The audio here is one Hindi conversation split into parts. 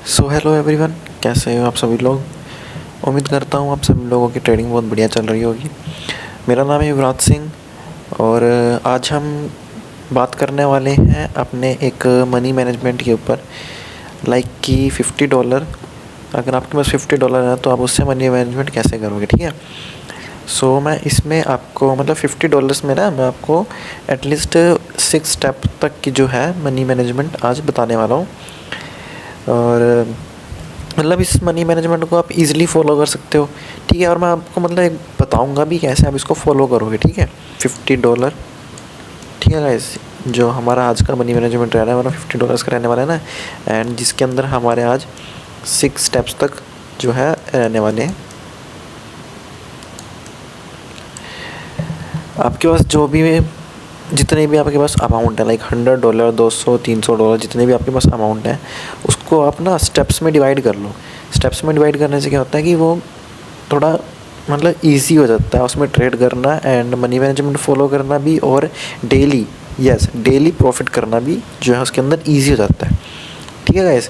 सो हेलो एवरीवन, कैसे हो आप सभी लोग। उम्मीद करता हूँ आप सभी लोगों की ट्रेडिंग बहुत बढ़िया चल रही होगी। मेरा नाम है युवराज सिंह और आज हम बात करने वाले हैं अपने एक मनी मैनेजमेंट के ऊपर। लाइक कि $50, अगर आपके पास $50 है तो आप उससे मनी मैनेजमेंट कैसे करोगे, ठीक है। सो मैं इसमें आपको मतलब $50 में ना मैं आपको एटलीस्ट 6 स्टेप तक की जो है मनी मैनेजमेंट आज बताने वाला हूँ। और मतलब इस मनी मैनेजमेंट को आप इजीली फॉलो कर सकते हो, ठीक है। और मैं आपको मतलब एक बताऊंगा भी कैसे आप इसको फॉलो करोगे, ठीक है। $50, ठीक है गाइस। जो हमारा आज का मनी मैनेजमेंट रहना है मतलब $50 का रहने वाला है ना, एंड जिसके अंदर हमारे आज 6 स्टेप्स तक जो है रहने वाले हैं। आपके पास जो भी जितने भी आपके पास अमाउंट है, लाइक $100, $200, $300, जितने भी आपके पास अमाउंट है उसको आप ना स्टेप्स में डिवाइड कर लो। स्टेप्स में डिवाइड करने से क्या होता है कि वो थोड़ा मतलब ईजी हो जाता है उसमें ट्रेड करना एंड मनी मैनेजमेंट फॉलो करना भी, और डेली प्रॉफिट करना भी जो है उसके अंदर ईजी हो जाता है, ठीक है गाइस।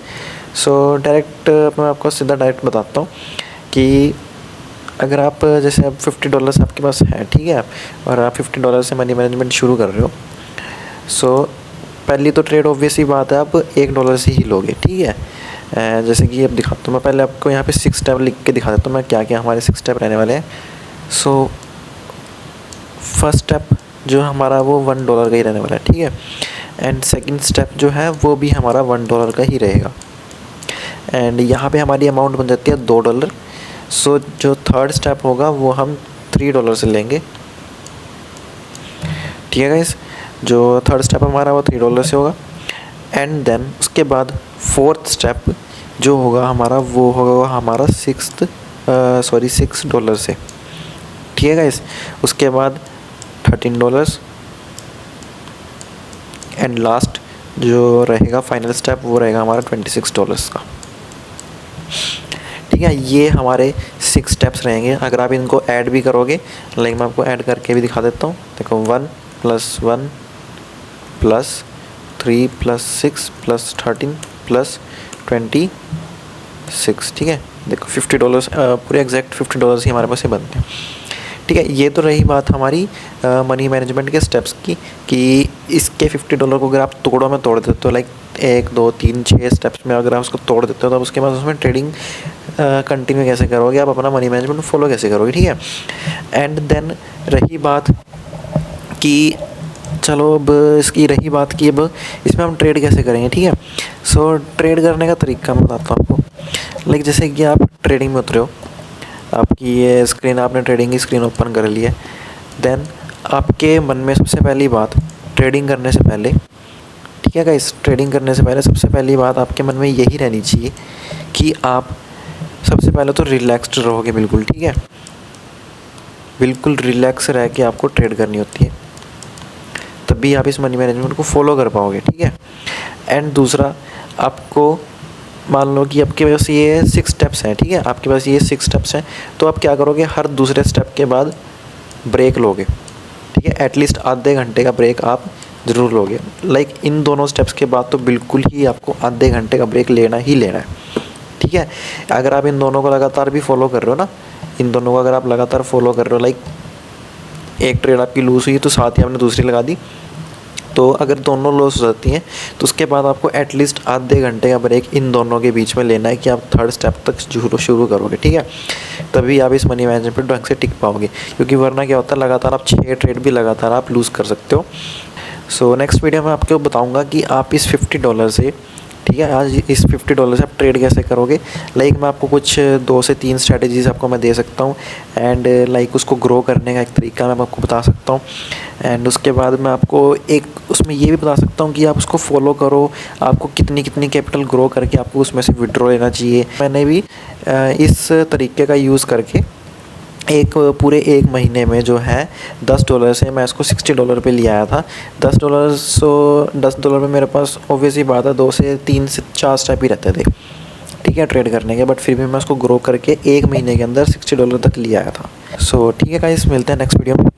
सो डायरेक्ट मैं आपको सीधा डायरेक्ट बताता हूँ कि अगर आप जैसे अब $50 आपके पास है, ठीक है, और आप $50 से मनी मैनेजमेंट शुरू कर रहे हो। सो पहली तो ट्रेड ऑब्वियस ही बात है आप $1 से ही लोगे, ठीक है। जैसे कि अब दिखाता हूँ मैं, पहले आपको यहाँ पे 6 स्टेप लिख के दिखा देता हूँ मैं क्या क्या हमारे 6 स्टेप रहने वाले हैं। सो फर्स्ट स्टेप जो हमारा वो $1 का ही रहने वाला है, ठीक है। एंड सेकंड स्टेप जो है वो भी हमारा $1 का ही रहेगा। एंड यहाँ पे हमारी अमाउंट बन जाती है $2। सो जो थर्ड स्टेप होगा वो हम $3 से लेंगे, ठीक है गाइस। जो थर्ड स्टेप हमारा वो $3 से होगा। एंड देन उसके बाद फोर्थ स्टेप जो होगा हमारा वो होगा हमारा $6 से, ठीक है गाइस। उसके बाद $13। एंड लास्ट जो रहेगा फाइनल स्टेप वो रहेगा हमारा $26 का, ठीक है। ये हमारे 6 स्टेप्स रहेंगे। अगर आप इनको ऐड भी करोगे, लाइक मैं आपको ऐड करके भी दिखा देता हूँ। देखो 1 + 1 + 3 + 6 + 13 + 26, ठीक है। देखो $50 पूरे एग्जैक्ट $50 ही हमारे पास ये बनते हैं, ठीक है। ये तो रही बात हमारी मनी मैनेजमेंट के स्टेप्स की कि इसके $50 को अगर आप टुकड़ों में तोड़ देते हो, लाइक 1 2 3 6 स्टेप्स में अगर आप उसको तोड़ देते हो तो उसके बाद उसमें ट्रेडिंग कंटिन्यू कैसे करोगे, आप अपना मनी मैनेजमेंट फॉलो कैसे करोगे, ठीक है। एंड देन रही बात कि चलो अब इसकी रही बात कि अब इसमें हम ट्रेड कैसे करेंगे, ठीक है। सो ट्रेड करने का तरीका मैं बताता हूँ आपको। लाइक जैसे कि आप ट्रेडिंग में उतरे हो, आपकी ये स्क्रीन, आपने ट्रेडिंग की स्क्रीन ओपन कर ली है। देन आपके मन में सबसे पहली बात ट्रेडिंग करने से पहले, ठीक है गाइस, ट्रेडिंग करने से पहले सबसे पहली बात आपके मन में यही रहनी चाहिए कि आप सबसे पहले तो रिलैक्स्ड रहोगे, बिल्कुल, ठीक है। बिल्कुल रिलैक्स रह के आपको ट्रेड करनी होती है, तभी आप इस मनी मैनेजमेंट को फॉलो कर पाओगे, ठीक है। एंड दूसरा, आपको मान लो कि आपके पास ये 6 स्टेप्स हैं, ठीक है, आपके पास ये 6 स्टेप्स हैं, तो आप क्या करोगे, हर दूसरे स्टेप के बाद ब्रेक लोगे, ठीक है। एटलीस्ट आधे घंटे का ब्रेक आप ज़रूर लोगे। लाइक इन दोनों स्टेप्स के बाद तो बिल्कुल ही आपको आधे घंटे का ब्रेक लेना ही लेना है, ठीक है। अगर आप इन दोनों को लगातार भी फॉलो कर रहे हो ना, इन दोनों को अगर आप लगातार फॉलो कर रहे हो, लाइक एक ट्रेड आपकी लूज़ हुई तो साथ ही आपने दूसरी लगा दी, तो अगर दोनों लॉस हो जाती हैं तो उसके बाद आपको एटलीस्ट आधे घंटे का ब्रेक इन दोनों के बीच में लेना है कि आप थर्ड स्टेप तक शुरू करोगे, ठीक है। तभी आप इस मनी मैनेजमेंट पर ढंग से टिक पाओगे, क्योंकि वरना क्या होता है लगातार आप 6 ट्रेड भी लगातार आप लूज़ कर सकते हो। सो नेक्स्ट वीडियो में आपको बताऊंगा कि आप इस $50 से, ठीक है, आज इस $50 से आप ट्रेड कैसे करोगे। लाइक मैं आपको कुछ 2 से 3 स्ट्रैटेजीज़ आपको मैं दे सकता हूँ। एंड लाइक उसको ग्रो करने का एक तरीका मैं आपको बता सकता हूँ। एंड उसके बाद मैं आपको एक उसमें ये भी बता सकता हूँ कि आप उसको फॉलो करो, आपको कितनी कितनी कैपिटल ग्रो करके आपको उसमें से विड्रॉ लेना चाहिए। मैंने भी इस तरीके का यूज़ करके पूरे 1 महीने में जो है $10 से मैं इसको $60 पे ले आया था। $10 में मेरे पास ऑब्वियस ही बात है 2 से 3 से 4 स्टेप ही रहते थे, ठीक है, ट्रेड करने के। बट फिर भी मैं उसको ग्रो करके 1 महीने के अंदर $60 तक ले आया था। सो ठीक है गाइस, मिलते हैं नेक्स्ट वीडियो में।